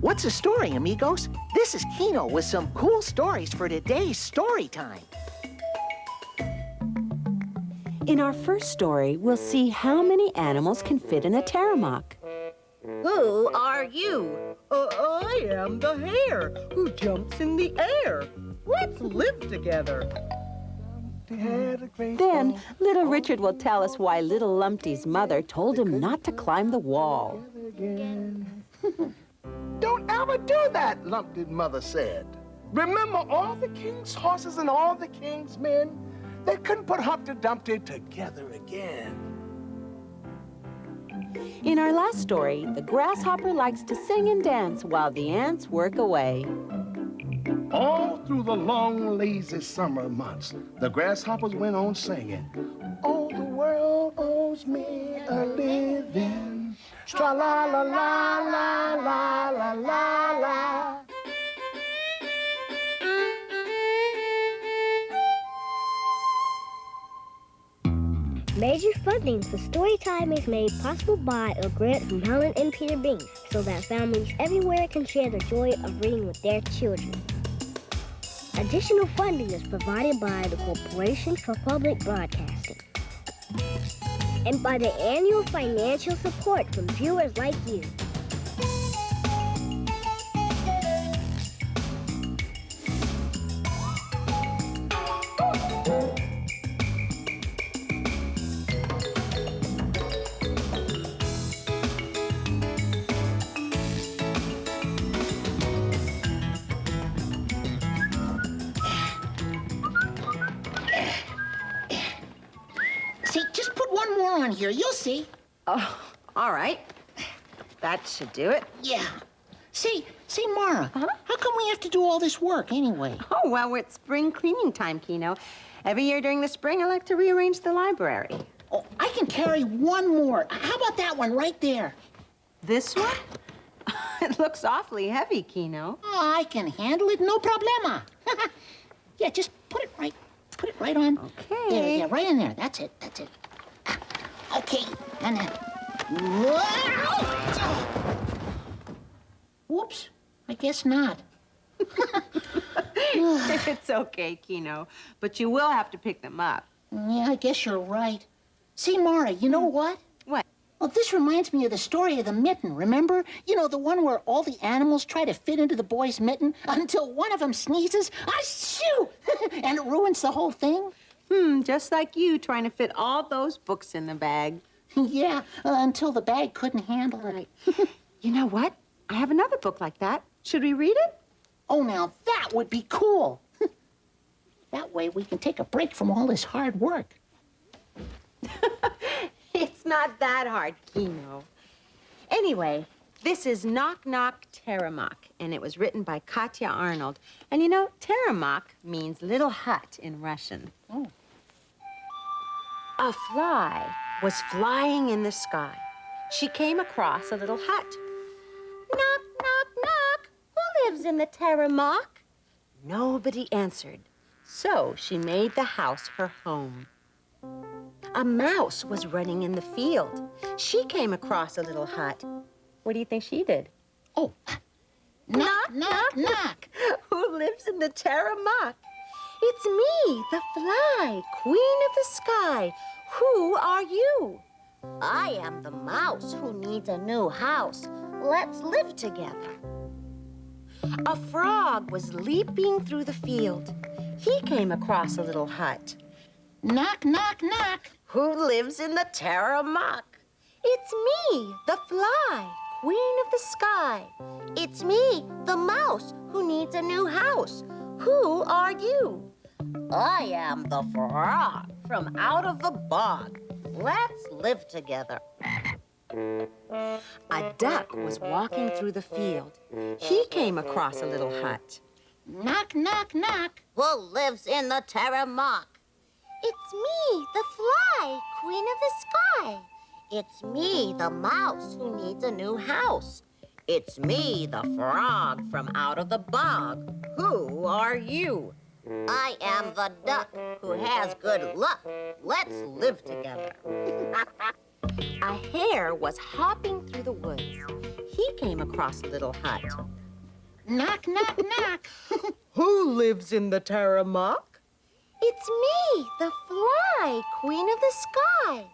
What's a story, amigos? This is Kino with some cool stories for today's story time. In our first story, we'll see how many animals can fit in a Taramak. Who are you? I am the hare who jumps in the air. Let's live together. Then, little Richard will tell us why little Lumpty's mother told him not to climb the wall. Don't ever do that, Lumpty's mother said. Remember all the king's horses and all the king's men? They couldn't put Humpty Dumpty together again. In our last story, the grasshopper likes to sing and dance while the ants work away. All through the long, lazy summer months, the grasshoppers went on singing. Oh, the world owes me a living. Tra-la-la-la-la-la-la-la-la. Major funding for Storytime is made possible by a grant from Helen and Peter Bain, so that families everywhere can share the joy of reading with their children. Additional funding is provided by the Corporation for Public Broadcasting and by the annual financial support from viewers like you. See, just put one more on here. You'll see. Oh, all right. That should do it. Yeah. See, Mara, how come we have to do all this work anyway? Oh, well, it's spring cleaning time, Kino. Every year during the spring, I like to rearrange the library. Oh, I can carry one more. How about that one right there? This one? It looks awfully heavy, Kino. Oh, I can handle it, no problema. Yeah, just put it right on. Okay. There, yeah, right in there. That's it. Okay, and then. Whoa! Whoops, I guess not. It's okay, Kino, but you will have to pick them up. Yeah, I guess you're right. See, Mara, you know what? What? Well, this reminds me of the story of the mitten, remember? You know, the one where all the animals try to fit into the boy's mitten until one of them sneezes, shoo! And it ruins the whole thing? Just like you trying to fit all those books in the bag. Yeah, until the bag couldn't handle it. You know what? I have another book like that. Should we read it? Oh, now that would be cool. That way we can take a break from all this hard work. It's not that hard, Kino. Anyway, this is Knock Knock Taramak, and it was written by Katya Arnold. And you know, Taramak means little hut in Russian. Oh. A fly was flying in the sky. She came across a little hut. Knock, knock, knock. Who lives in the Taramak? Nobody answered. So she made the house her home. A mouse was running in the field. She came across a little hut. What do you think she did? Oh, knock, knock, knock. Who lives in the Taramak? It's me, the fly, queen of the sky. Who are you? I am the mouse who needs a new house. Let's live together. A frog was leaping through the field. He came across a little hut. Knock, knock, knock. Who lives in the Taramak? It's me, the fly, queen of the sky. It's me, the mouse, who needs a new house. Who are you? I am the frog from out of the bog. Let's live together. A duck was walking through the field. He came across a little hut. Knock, knock, knock. Who lives in the Taramak? It's me, the fly, queen of the sky. It's me, the mouse, who needs a new house. It's me, the frog from out of the bog. Who are you? I am the duck who has good luck. Let's live together. A hare was hopping through the woods. He came across a little hut. Knock, knock, knock. Who lives in the Taramac? It's me, the fly, queen of the sky.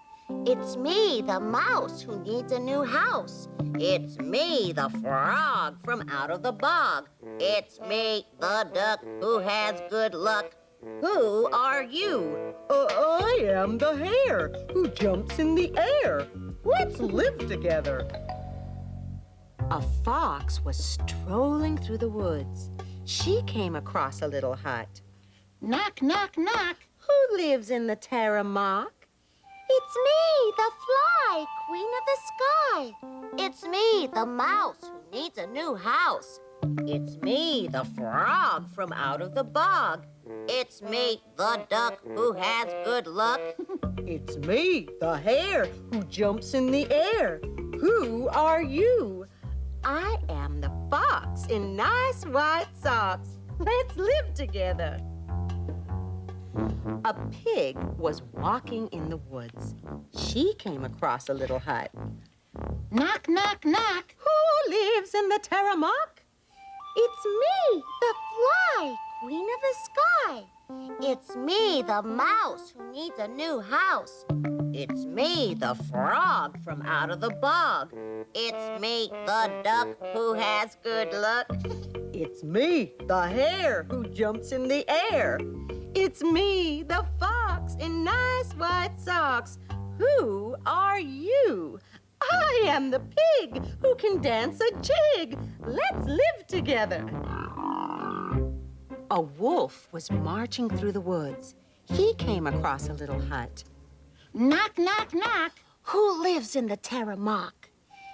It's me, the mouse, who needs a new house. It's me, the frog from out of the bog. It's me, the duck, who has good luck. Who are you? I am the hare who jumps in the air. Let's live together. A fox was strolling through the woods. She came across a little hut. Knock, knock, knock. Who lives in the Taramac? It's me, the fly, queen of the sky. It's me, the mouse, who needs a new house. It's me, the frog from out of the bog. It's me, the duck, who has good luck. It's me, the hare who jumps in the air. Who are you? I am the fox in nice white socks. Let's live together. A pig was walking in the woods. She came across a little hut. Knock, knock, knock. Who lives in the Taramac? It's me, the fly, queen of the sky. It's me, the mouse, who needs a new house. It's me, the frog from out of the bog. It's me, the duck, who has good luck. It's me, the hare who jumps in the air. It's me, the fox in nice white socks. Who are you? I am the pig who can dance a jig. Let's live together. A wolf was marching through the woods. He came across a little hut. Knock, knock, knock. Who lives in the Taramac?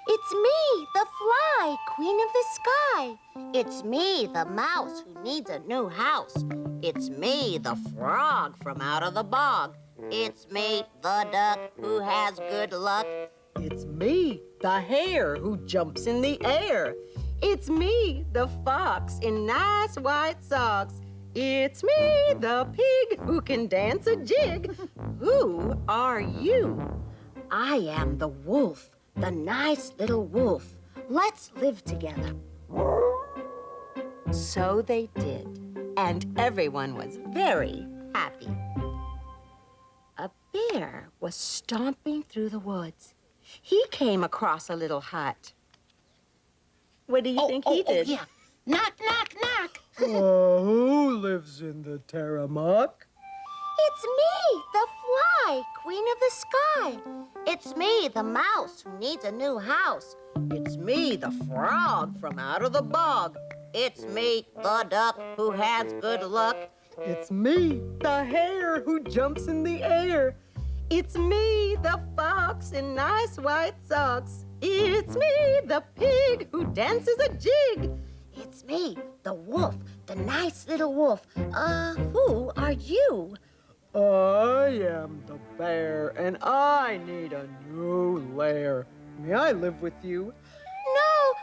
It's me, the fly, queen of the sky. It's me, the mouse, who needs a new house. It's me, the frog from out of the bog. It's me, the duck, who has good luck. It's me, the hare who jumps in the air. It's me, the fox in nice white socks. It's me, the pig who can dance a jig. Who are you? I am the wolf, the nice little wolf. Let's live together. So they did, and everyone was very happy. A bear was stomping through the woods. He came across a little hut. What do you think he did? Oh, yeah. Knock, knock, knock. Who lives in the Taramac? It's me, the fly, queen of the sky. It's me, the mouse, who needs a new house. It's me, the frog from out of the bog. It's me, the duck, who has good luck. It's me, the hare who jumps in the air. It's me, the fox in nice white socks. It's me, the pig who dances a jig. It's me, the wolf, the nice little wolf. Who are you? I am the bear, and I need a new lair. May I live with you? No,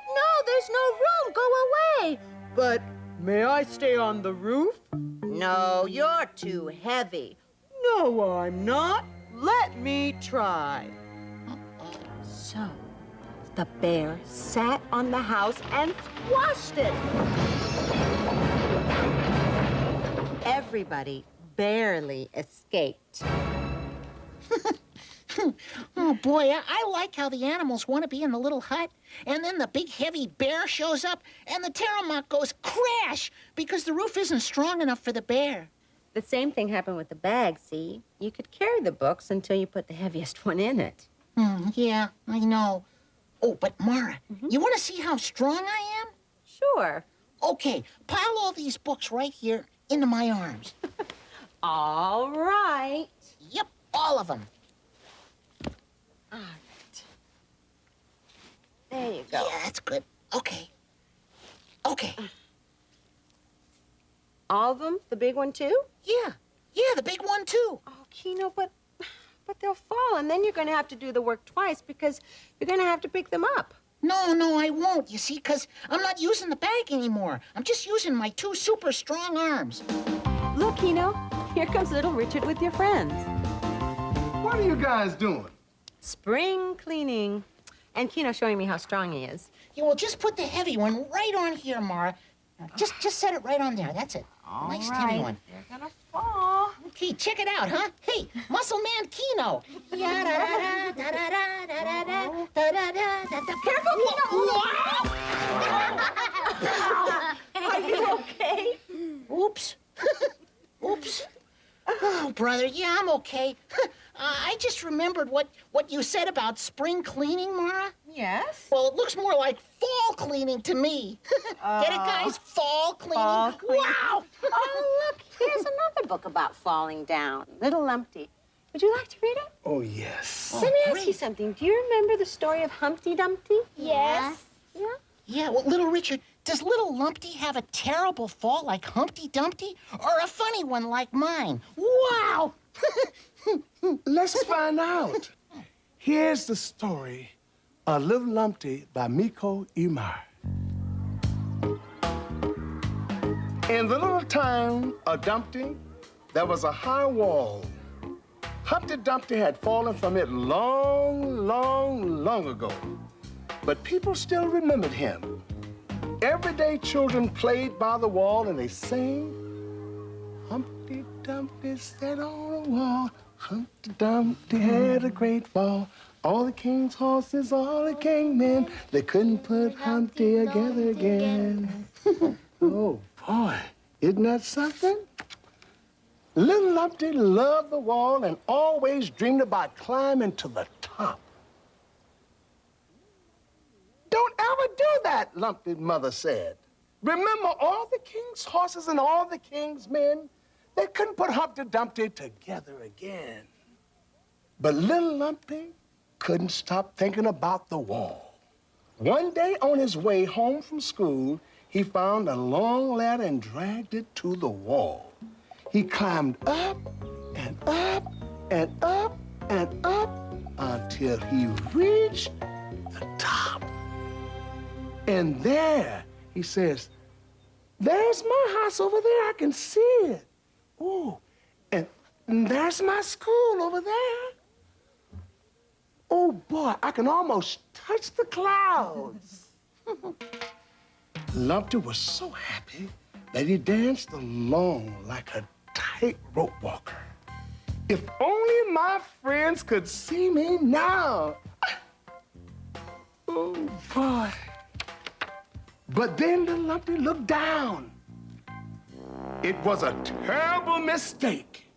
there's no room. Go away. But may I stay on the roof? No, you're too heavy. No, I'm not. Let me try. So, the bear sat on the house and squashed it. Everybody barely escaped. Oh, boy, I like how the animals want to be in the little hut, and then the big, heavy bear shows up, and the Taramac goes crash because the roof isn't strong enough for the bear. The same thing happened with the bag, see? You could carry the books until you put the heaviest one in it. Yeah, I know. Oh, but Mara, you want to see how strong I am? Sure. Okay, pile all these books right here into my arms. All right. Yep, all of them. All right. There you go. Yeah, that's good. Okay. Okay. All of them? The big one, too? Yeah, the big one, too. Oh, Kino, but they'll fall, and then you're going to have to do the work twice because you're going to have to pick them up. No, I won't, you see, because I'm not using the bag anymore. I'm just using my 2 super strong arms. Look, Kino, here comes little Richard with your friends. What are you guys doing? Spring cleaning. And Kino showing me how strong he is. Yeah, well, just put the heavy one right on here, Mara. Now, just set it right on there. That's it. Nice heavy one. You're gonna fall. Okay, check it out, huh? Hey, Muscle Man Kino. Careful, Kino. Are you okay? Oops. Oops. Oh, brother, yeah, I'm okay. I just remembered what you said about spring cleaning, Mara. Yes? Well, it looks more like fall cleaning to me. Get it, guys? Fall cleaning. Fall cleaning. Wow! Oh, look, here's another book about falling down. Little Lumpty. Would you like to read it? Oh, yes. Let me ask great. you something. Do you remember the story of Humpty Dumpty? Yes. Yeah? Yeah, well, little Richard, does little Lumpty have a terrible fall like Humpty Dumpty, or a funny one like mine? Wow! Let's find out. Here's the story of Little Lumpty by Miko Imar. In the little town of Dumpty, there was a high wall. Humpty Dumpty had fallen from it long, long, long ago. But people still remembered him. Everyday children played by the wall and they sang, Humpty Dumpty sat on the wall. Humpty Dumpty had a great fall. All the king's horses, all the king men, they couldn't put Humpty together again. Oh, boy, isn't that something? Little Lumpty loved the wall and always dreamed about climbing to the top. Don't ever do that, Lumpty's mother said. Remember, all the king's horses and all the king's men, they couldn't put Humpty Dumpty together again. But little Lumpty couldn't stop thinking about the wall. One day on his way home from school, he found a long ladder and dragged it to the wall. He climbed up and up and up and up until he reached the top. And there, he says, there's my house over there. I can see it. Ooh, and there's my school over there. Oh, boy, I can almost touch the clouds. Lumpty was so happy that he danced along like a tightrope walker. If only my friends could see me now. Oh, boy. But then little Lumpty looked down. It was a terrible mistake.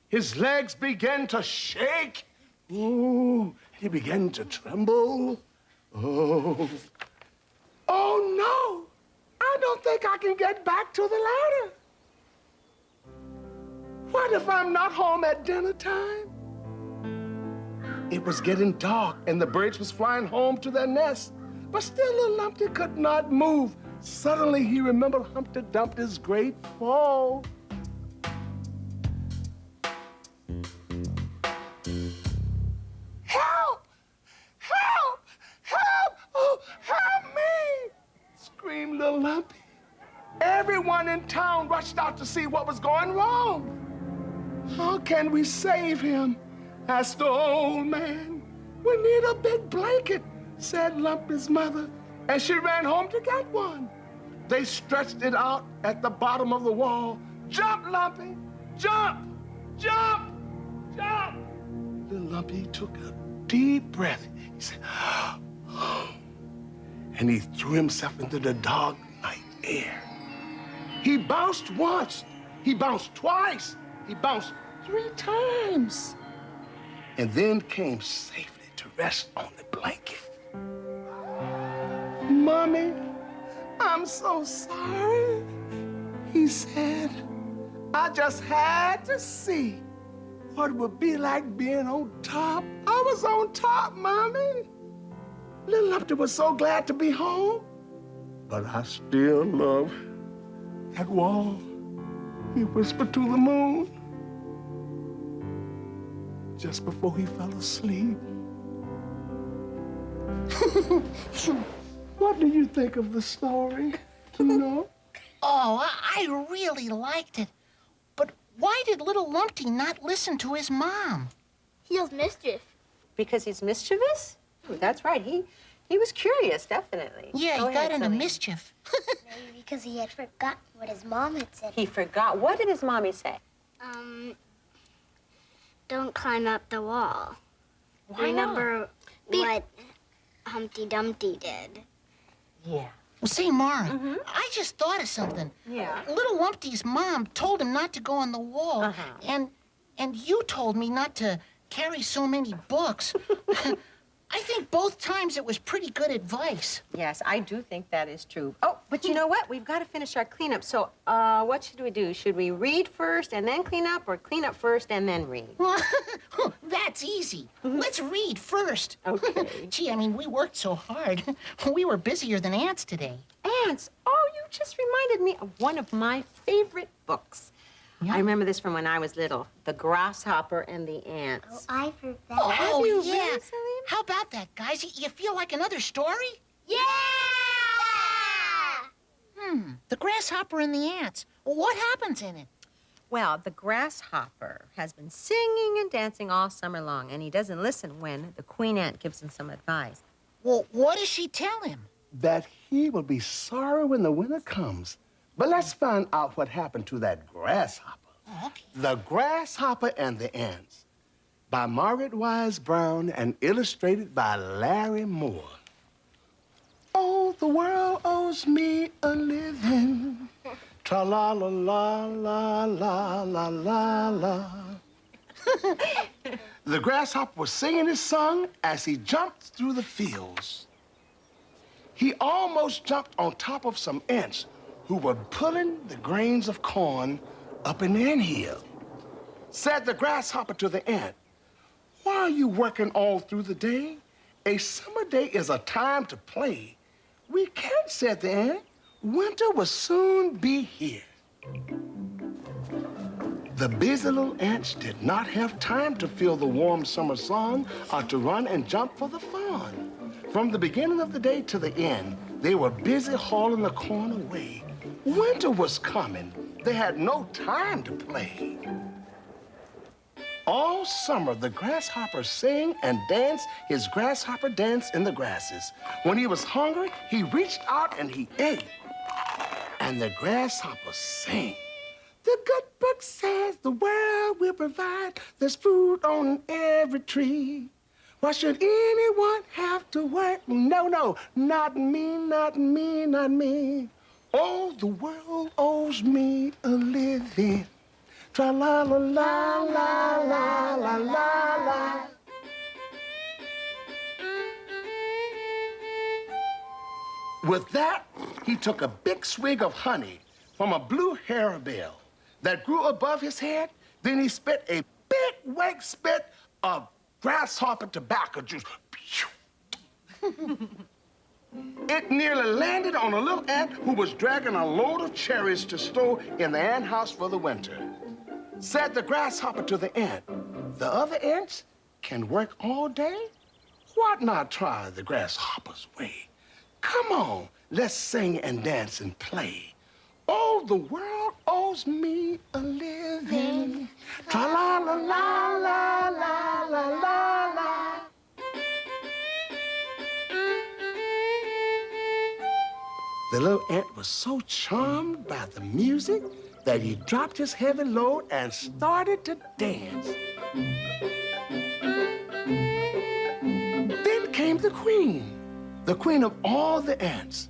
His legs began to shake. Ooh, he began to tremble. Oh. Oh, no. I don't think I can get back to the ladder. What if I'm not home at dinner time? It was getting dark and the birds was flying home to their nests. But still little Lumpty could not move. Suddenly he remembered Humpty Dumpty's great fall. Help! Help! Help! Oh, help me! Screamed little Lumpty. Everyone in town rushed out to see what was going wrong. How can we save him? Asked the old man. We need a big blanket, said Lumpy's mother, and she ran home to get one. They stretched it out at the bottom of the wall. Jump, Lumpy! Jump! Jump! Jump! Little Lumpy took a deep breath. He said, and he threw himself into the dark night air. He bounced once. He bounced twice. He bounced 3 times. And then came safely to rest on the blanket. Mommy, I'm so sorry, he said. I just had to see what it would be like being on top. I was on top, Mommy. Little Lumpty was so glad to be home. But I still love that wall, he whispered to the moon just before he fell asleep. What do you think of the story? You know? Oh, I really liked it. But why did little Lumpty not listen to his mom? He was mischief. Because he's mischievous? Ooh, that's right. He was curious, definitely. Yeah, Go he got ahead, into Celine. mischief. Maybe because he had forgotten what his mom had said. He forgot. What did his mommy say? Don't climb up the wall. Why Remember what Humpty Dumpty did? Yeah. Well, see, Mara, I just thought of something. Yeah. Little Lumpty's mom told him not to go on the wall, and you told me not to carry so many books. I think both times it was pretty good advice. Yes, I do think that is true. Oh, but you know what? We've got to finish our cleanup. So, what should we do? Should we read first and then clean up, or clean up first and then read? That's easy. Let's read first. Okay. Gee, I mean, we worked so hard. We were busier than ants today. Ants. Oh, you just reminded me of one of my favorite books. Yeah? I remember this from when I was little. The Grasshopper and the Ants. Oh, I've heard that. Oh, Have you yeah. really, Celine? How about that, guys? You feel like another story? Yeah! The Grasshopper and the Ants. What happens in it? Well, the Grasshopper has been singing and dancing all summer long, and he doesn't listen when the Queen Ant gives him some advice. Well, what does she tell him? That he will be sorry when the winter comes. But let's find out what happened to that grasshopper. Oh, okay. The Grasshopper and the Ants, by Margaret Wise Brown and illustrated by Larry Moore. Oh, the world owes me a living. Tra-la-la-la-la-la-la-la. The grasshopper was singing his song as he jumped through the fields. He almost jumped on top of some ants who were pulling the grains of corn up an anthill. Said the grasshopper to the ant, "Why are you working all through the day? A summer day is a time to play." "We can't," said the ant. "Winter will soon be here." The busy little ants did not have time to feel the warm summer sun or to run and jump for the fun. From the beginning of the day to the end, they were busy hauling the corn away. Winter was coming. They had no time to play. All summer, the grasshopper sang and danced his grasshopper dance in the grasses. When he was hungry, he reached out and he ate. And the grasshopper sang. The good book says the world will provide. There's food on every tree. Why should anyone have to work? No, no, not me, not me, not me. Oh, the world owes me a living. Tra-la-la-la-la-la-la-la. With that, he took a big swig of honey from a blue harebell that grew above his head. Then he spit a big wake spit of grasshopper tobacco juice. It nearly landed on a little ant who was dragging a load of cherries to store in the ant house for the winter. Said the grasshopper to the ant, "The other ants can work all day. Why not try the grasshopper's way? Come on, let's sing and dance and play. Oh, the world owes me a living. Tra-la-la-la-la-la-la-la-la." The little ant was so charmed by the music that he dropped his heavy load and started to dance. Then came the queen of all the ants.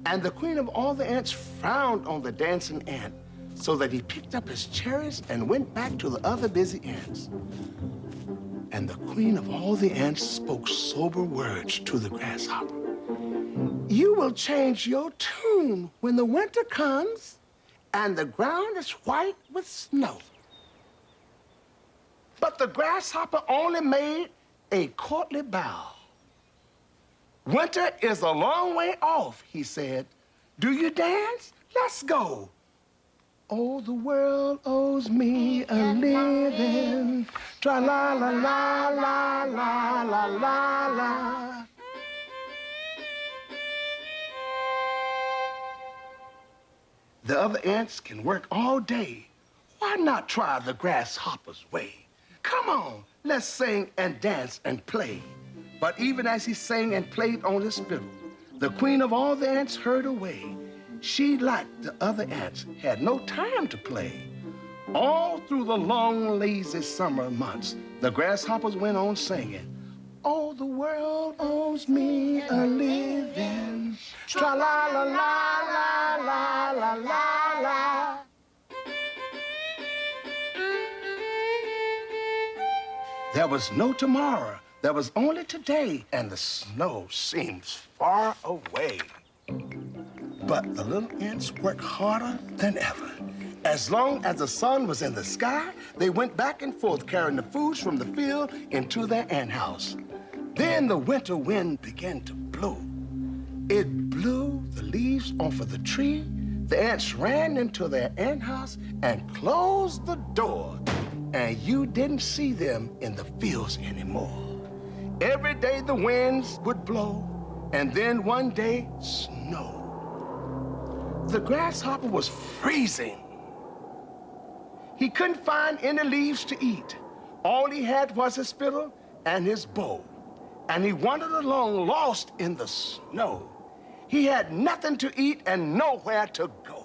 And the queen of all the ants frowned on the dancing ant so that he picked up his cherries and went back to the other busy ants. And the queen of all the ants spoke sober words to the grasshopper. "You will change your tune when the winter comes and the ground is white with snow." But the grasshopper only made a courtly bow. "Winter is a long way off," he said. "Do you dance? Let's go." Oh, the world owes me a living. Tra-la-la-la-la-la-la-la. The other ants can work all day. Why not try the grasshopper's way? Come on, let's sing and dance and play. But even as he sang and played on his fiddle, the queen of all the ants hurried away. She, like the other ants, had no time to play. All through the long, lazy summer months, the grasshoppers went on singing. Oh, the world owes me a living. Tra-la-la-la-la-la-la-la. There was no tomorrow. There was only today, and the snow seems far away. But the little ants worked harder than ever. As long as the sun was in the sky, they went back and forth carrying the foods from the field into their ant house. Then the winter wind began to blow. It blew the leaves off of the tree. The ants ran into their ant house and closed the door. And you didn't see them in the fields anymore. Every day the winds would blow, and then one day, snow. The grasshopper was freezing. He couldn't find any leaves to eat. All he had was his fiddle and his bow. And he wandered along lost in the snow. He had nothing to eat and nowhere to go.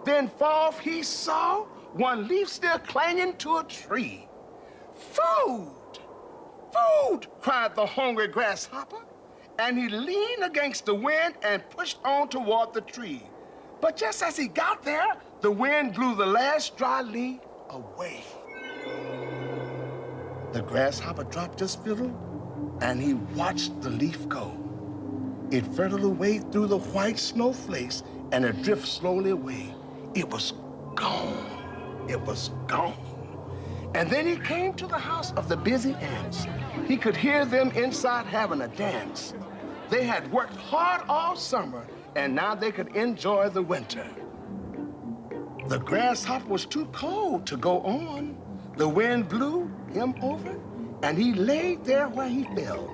Then far off he saw one leaf still clinging to a tree. Food! Food! Cried the hungry grasshopper. And he leaned against the wind and pushed on toward the tree. But just as he got there, the wind blew the last dry leaf away. The grasshopper dropped his fiddle, and he watched the leaf go. It fluttered away through the white snowflakes, and it drifted slowly away. It was gone. It was gone. And then he came to the house of the busy ants. He could hear them inside having a dance. They had worked hard all summer, and now they could enjoy the winter. The grasshopper was too cold to go on. The wind blew him over, and he laid there where he fell.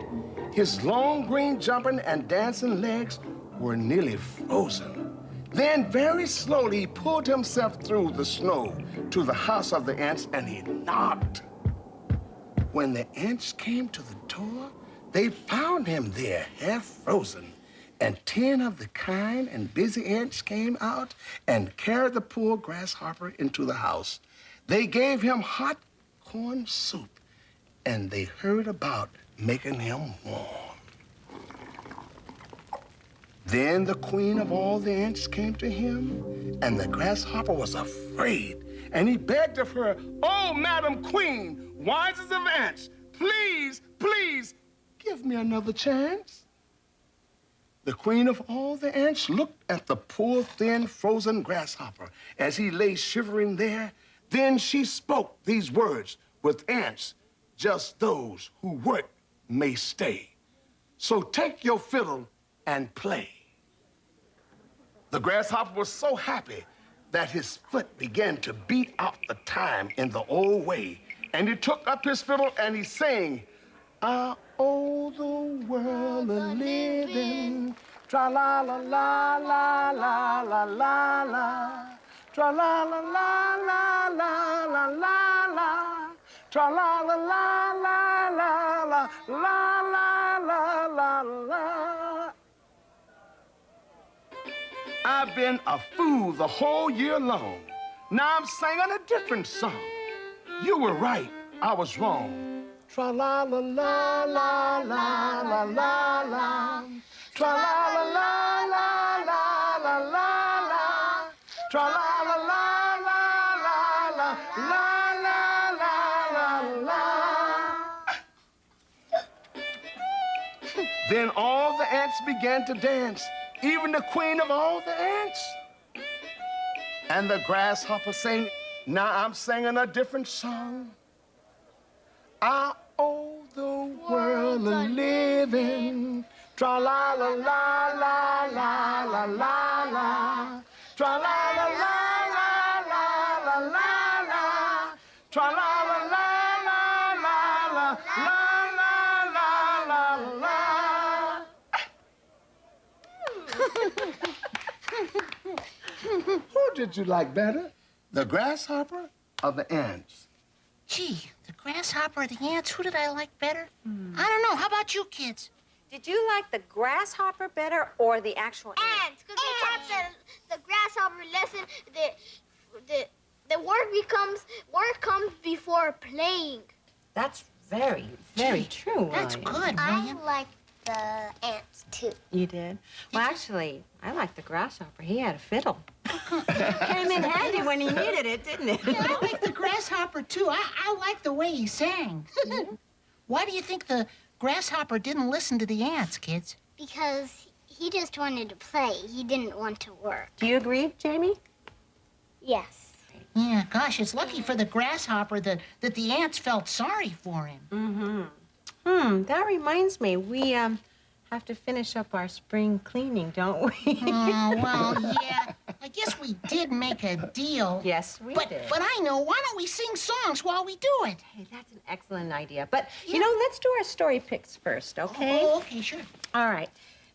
His long green jumping and dancing legs were nearly frozen. Then very slowly he pulled himself through the snow to the house of the ants, and he knocked. When the ants came to the door, they found him there, half frozen. And 10 of the kind and busy ants came out and carried the poor grasshopper into the house. They gave him hot corn soup, and they hurried about making him warm. Then the queen of all the ants came to him, and the grasshopper was afraid. And he begged of her, "Oh, Madam Queen, wisest of ants, please, please, give me another chance." The queen of all the ants looked at the poor, thin, frozen grasshopper as he lay shivering there. Then she spoke these words, "With ants, just those who work may stay. So take your fiddle and play." The grasshopper was so happy that his foot began to beat out the time in the old way. And he took up his fiddle and he sang, "I owe the world a living, tra-la-la-la-la-la-la-la-la, tra-la-la-la-la-la-la-la, tra-la-la-la-la-la-la-la-la-la. I've been a fool the whole year long. Now I'm singing a different song. You were right, I was wrong. Tra-la-la-la-la-la-la-la-la, tra-la-la-la-la-la-la-la, tra-la-la-la-la-la-la-la-la. Then all the ants began to dance, even the queen of all the ants. And the grasshopper sang, now I'm singing a different song. I owe the world a living, tra-la-la-la-la-la-la-la, tra-la-la-la-la-la-la-la, tra-la-la-la-la-la-la-la-la. Who did you like better, the grasshopper or the ants? Gee, the grasshopper or the ants, who did I like better? I don't know. How about you kids? Did you like the grasshopper better or the actual ant? Ants, because they taught the grasshopper lesson that work comes before playing. That's very, very true, That's William. good, William. like the ants, too. You did? Well, actually, I liked the grasshopper. He had a fiddle. Came in handy when he needed it, didn't it? Yeah, I like the grasshopper, too. I like the way he sang. Why do you think the grasshopper didn't listen to the ants, kids? Because he just wanted to play. He didn't want to work. Do you agree, Jamie? Yes. Yeah, gosh, it's lucky for the grasshopper that the ants felt sorry for him. That reminds me, we have to finish up our spring cleaning, don't we? Oh, well, yeah. I guess we did make a deal. Yes, we did. But I know, why don't we sing songs while we do it? Hey, that's an excellent idea. But, you know, let's do our story picks first, okay? Oh, okay, sure. All right.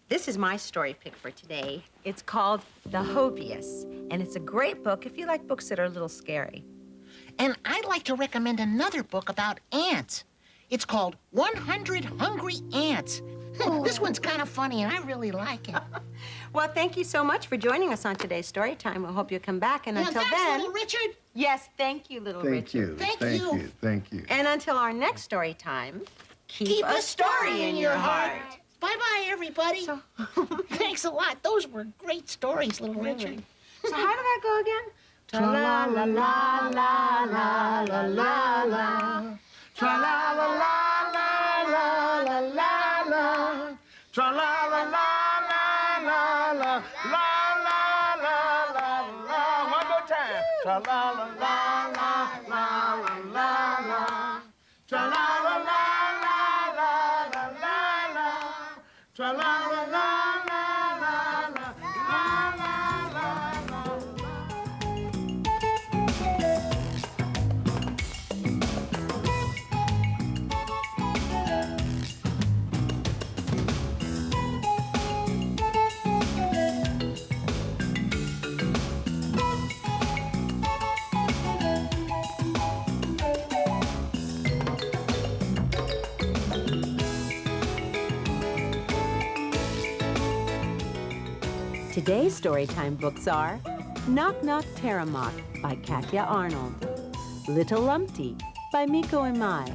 This is my story pick for today. It's called The Hobius, and it's a great book if you like books that are a little scary. And I'd like to recommend another book about ants. It's called 100 Hungry Ants. This one's kind of funny, and I really like it. Well, thank you so much for joining us on today's story time. We hope you'll come back, and until thanks, then... little Richard. Yes, thank you, little Richard. Thank you. Thank you. And until our next story time, Keep a story in your heart. Bye-bye, everybody. Thanks a lot. Those were great stories, little Richard. So how did that go again? Tra-la-la-la-la-la-la-la-la. Tra-la-la-la-la-la-la-la-la. Tra-la-la-la-la-la-la-la-la-la. One more time. Tra-la-la-la-la-la-la-la. Tra-la-la-la-la-la-la-la. Tra-la-la-la-la-la-la-la-la. Today's Storytime books are Knock Knock Terramok by Katya Arnold, Little Lumpty by Miko Imai,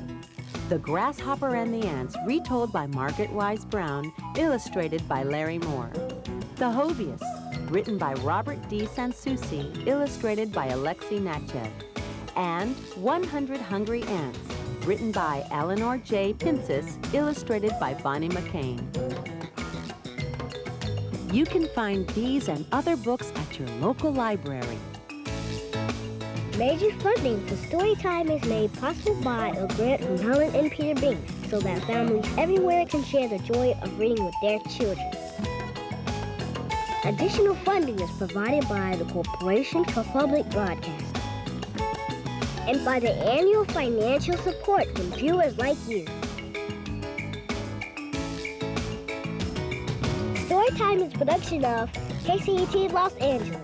The Grasshopper and the Ants, retold by Margaret Wise Brown, illustrated by Larry Moore, The Hobius, written by Robert D. Sansusi, illustrated by Alexei Natchev, and 100 Hungry Ants, written by Eleanor J. Pincis, illustrated by Bonnie McCain. You can find these and other books at your local library. Major funding for Storytime is made possible by a grant from Helen and Peter Bain, so that families everywhere can share the joy of reading with their children. Additional funding is provided by the Corporation for Public Broadcasting and by the annual financial support from viewers like you. Storytime is a production of KCET Los Angeles.